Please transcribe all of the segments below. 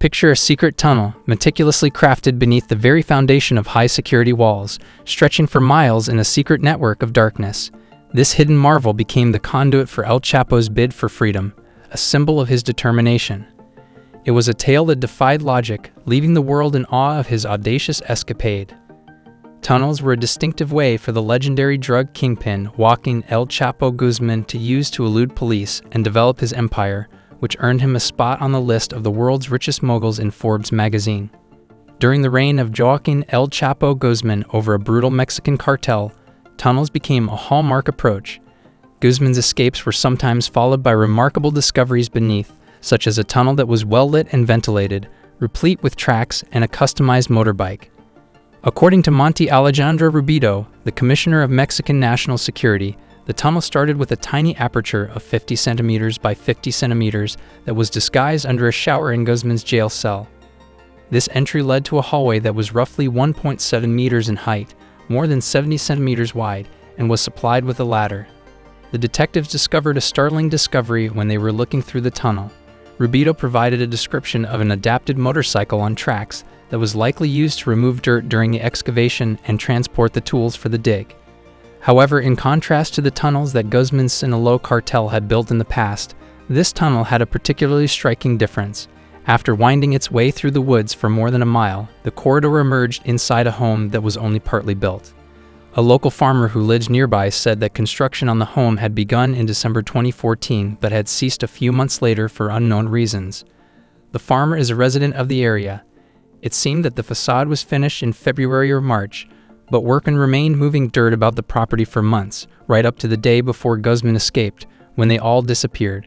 Picture a secret tunnel, meticulously crafted beneath the very foundation of high-security walls, stretching for miles in a secret network of darkness. This hidden marvel became the conduit for El Chapo's bid for freedom, a symbol of his determination. It was a tale that defied logic, leaving the world in awe of his audacious escapade. Tunnels were a distinctive way for the legendary drug kingpin Joaquin El Chapo Guzman to use to elude police and develop his empire, which earned him a spot on the list of the world's richest moguls in Forbes magazine. During the reign of Joaquin El Chapo Guzman over a brutal Mexican cartel, tunnels became a hallmark approach. Guzman's escapes were sometimes followed by remarkable discoveries beneath, such as a tunnel that was well-lit and ventilated, replete with tracks and a customized motorbike. According to Monte Alejandro Rubito, the Commissioner of Mexican National Security, the tunnel started with a tiny aperture of 50 centimeters by 50 centimeters that was disguised under a shower in Guzman's jail cell. This entry led to a hallway that was roughly 1.7 meters in height, more than 70 centimeters wide, and was supplied with a ladder. The detectives discovered a startling discovery when they were looking through the tunnel. Rubito provided a description of an adapted motorcycle on tracks that was likely used to remove dirt during the excavation and transport the tools for the dig. However, in contrast to the tunnels that Guzman's Sinaloa cartel had built in the past, this tunnel had a particularly striking difference. After winding its way through the woods for more than a mile, the corridor emerged inside a home that was only partly built. A local farmer who lives nearby said that construction on the home had begun in December 2014 but had ceased a few months later for unknown reasons. The farmer is a resident of the area. It seemed that the facade was finished in February or March, but workmen remained moving dirt about the property for months, right up to the day before Guzman escaped, when they all disappeared.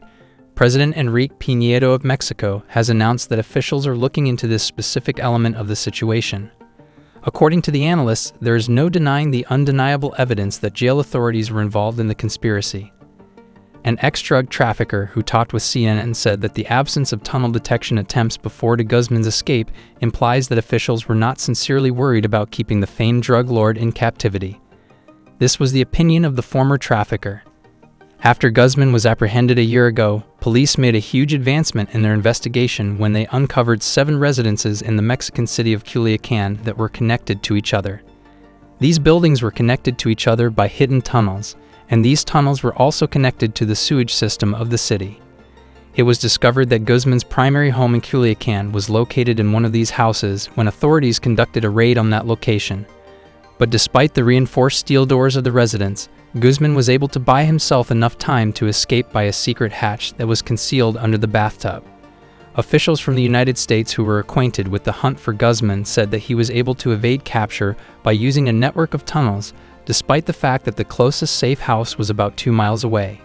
President Enrique Peña Nieto of Mexico has announced that officials are looking into this specific element of the situation. According to the analysts, there is no denying the undeniable evidence that jail authorities were involved in the conspiracy. An ex-drug trafficker who talked with CNN said that the absence of tunnel detection attempts before Guzman's escape implies that officials were not sincerely worried about keeping the famed drug lord in captivity. This was the opinion of the former trafficker. After Guzman was apprehended a year ago, police made a huge advancement in their investigation when they uncovered 7 residences in the Mexican city of Culiacan that were connected to each other. These buildings were connected to each other by hidden tunnels, and these tunnels were also connected to the sewage system of the city. It was discovered that Guzman's primary home in Culiacan was located in one of these houses when authorities conducted a raid on that location. But despite the reinforced steel doors of the residence, Guzman was able to buy himself enough time to escape by a secret hatch that was concealed under the bathtub. Officials from the United States who were acquainted with the hunt for Guzman said that he was able to evade capture by using a network of tunnels, despite the fact that the closest safe house was about 2 miles away.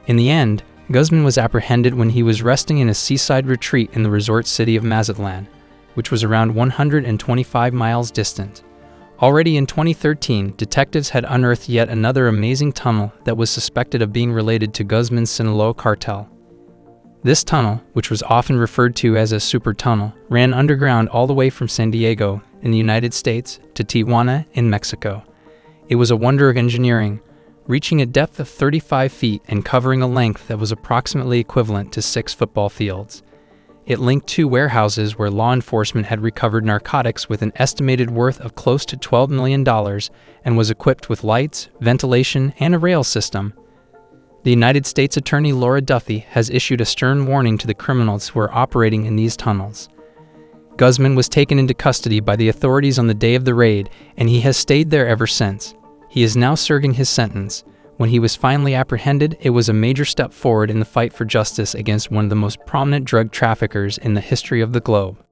In the end, Guzman was apprehended when he was resting in a seaside retreat in the resort city of Mazatlan, which was around 125 miles distant. Already in 2013, detectives had unearthed yet another amazing tunnel that was suspected of being related to Guzman's Sinaloa cartel. This tunnel, which was often referred to as a super tunnel, ran underground all the way from San Diego in the United States to Tijuana in Mexico. It was a wonder of engineering, reaching a depth of 35 feet and covering a length that was approximately equivalent to 6 football fields. It linked 2 warehouses where law enforcement had recovered narcotics with an estimated worth of close to $12 million and was equipped with lights, ventilation, and a rail system. The United States Attorney Laura Duffy has issued a stern warning to the criminals who are operating in these tunnels. Guzman was taken into custody by the authorities on the day of the raid, and he has stayed there ever since. He is now serving his sentence. When he was finally apprehended, it was a major step forward in the fight for justice against one of the most prominent drug traffickers in the history of the globe.